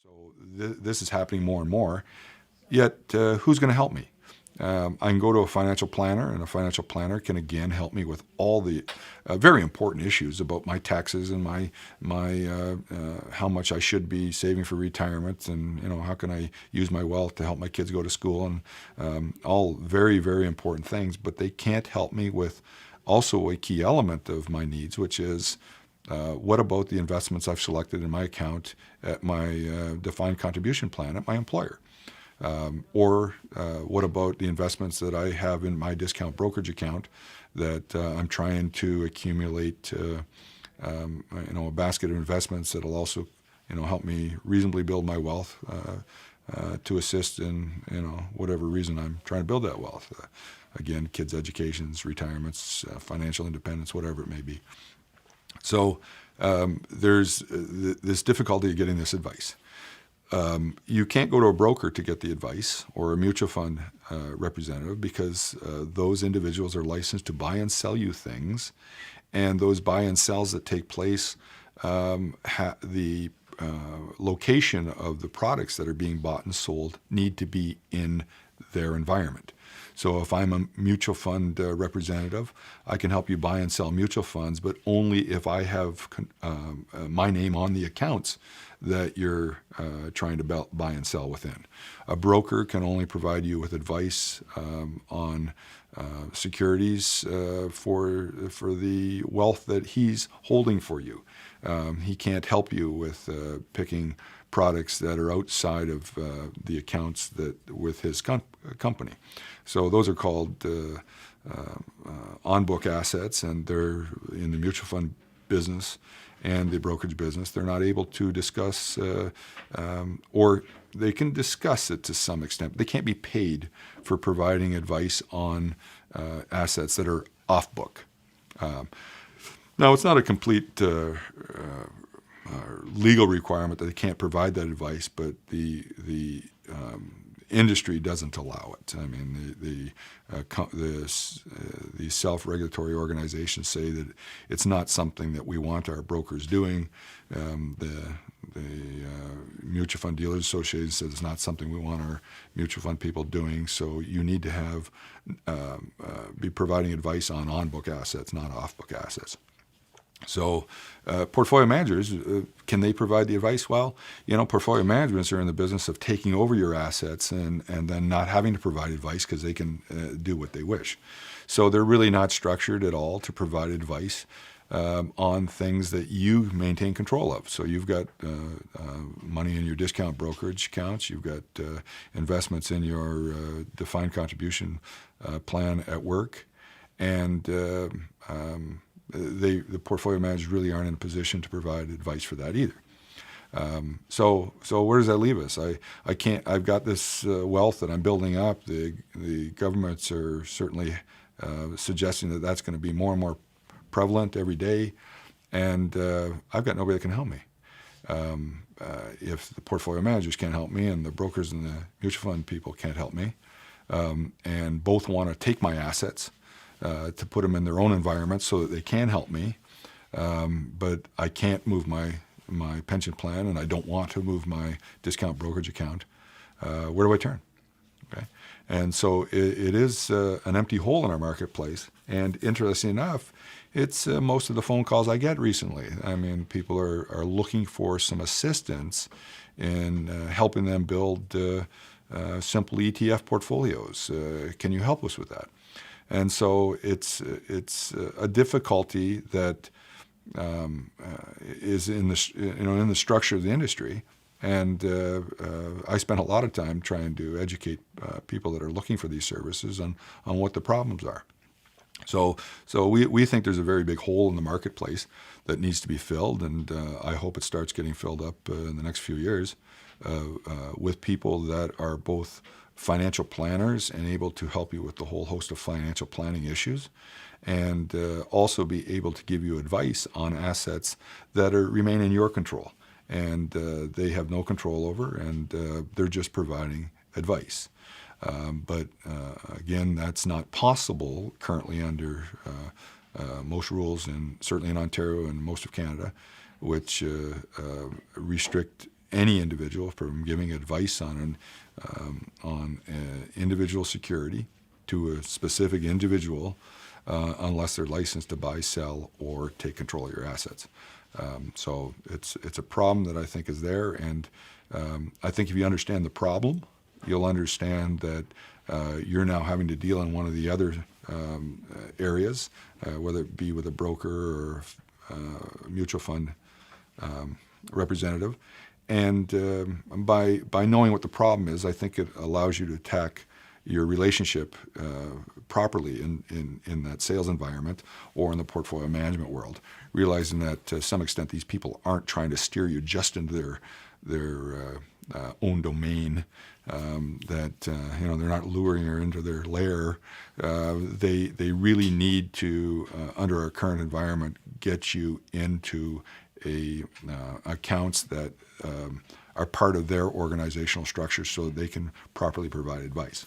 So this is happening more and more. Yet, who's going to help me? I can go to a financial planner, and a financial planner can again help me with all the very important issues about my taxes and my how much I should be saving for retirement, and how can I use my wealth to help my kids go to school, and all very, very important things. But they can't help me with also a key element of my needs, which is what about the investments I've selected in my account at my defined contribution plan at my employer? Or what about the investments that I have in my discount brokerage account that I'm trying to accumulate, a basket of investments that'll also, help me reasonably build my wealth to assist in, whatever reason I'm trying to build that wealth. Again, kids' educations, retirements, financial independence, whatever it may be. So there's this difficulty of getting this advice. You can't go to a broker to get the advice or a mutual fund representative because those individuals are licensed to buy and sell you things, and those buy and sells that take place, the location of the products that are being bought and sold need to be in their environment. So if I'm a mutual fund representative, I can help you buy and sell mutual funds, but only if I have my name on the accounts that you're trying to buy and sell within. A broker can only provide you with advice on securities for the wealth that he's holding for you. He can't help you with picking products that are outside of the accounts that with his company. So those are called on-book assets, and they're in the mutual fund business and the brokerage business. They're not able to discuss, or they can discuss it to some extent, but they can't be paid for providing advice on assets that are off-book. Now, it's not a complete legal requirement that they can't provide that advice, but the industry doesn't allow it. I mean, the self-regulatory organizations say that it's not something that we want our brokers doing. The Mutual Fund Dealers Association says it's not something we want our mutual fund people doing. So you need to have be providing advice on on-book assets, not off-book assets. So portfolio managers, can they provide the advice? Well, portfolio managers are in the business of taking over your assets and then not having to provide advice because they can do what they wish. So they're really not structured at all to provide advice on things that you maintain control of. So you've got money in your discount brokerage accounts, you've got investments in your defined contribution plan at work, and the portfolio managers really aren't in a position to provide advice for that either. So where does that leave us? I can't. I've got this wealth that I'm building up. The governments are certainly suggesting that that's going to be more and more prevalent every day, and I've got nobody that can help me. If the portfolio managers can't help me, and the brokers and the mutual fund people can't help me, and both want to take my assets to put them in their own environment so that they can help me, but I can't move my pension plan, and I don't want to move my discount brokerage account. Where do I turn? Okay, and so it is an empty hole in our marketplace. And interesting enough, it's most of the phone calls I get recently. I mean, people are looking for some assistance in helping them build simple ETF portfolios. Can you help us with that? And so it's a difficulty that is in the structure of the industry, and I spent a lot of time trying to educate people that are looking for these services on what the problems are. So we think there's a very big hole in the marketplace that needs to be filled, and I hope it starts getting filled up in the next few years with people that are both financial planners and able to help you with the whole host of financial planning issues, and also be able to give you advice on assets that remain in your control and they have no control over, and they're just providing advice. But again, that's not possible currently under most rules, and certainly in Ontario and most of Canada, which restrict any individual from giving advice on individual security to a specific individual unless they're licensed to buy, sell, or take control of your assets. So it's a problem that I think is there, and I think if you understand the problem, you'll understand that you're now having to deal in one of the other areas, whether it be with a broker or a mutual fund representative. And by knowing what the problem is, I think it allows you to attack your relationship properly in that sales environment or in the portfolio management world, realizing that to some extent these people aren't trying to steer you just into their own domain, that they're not luring you into their lair. They really need to, under our current environment, get you into accounts that are part of their organizational structure so that they can properly provide advice.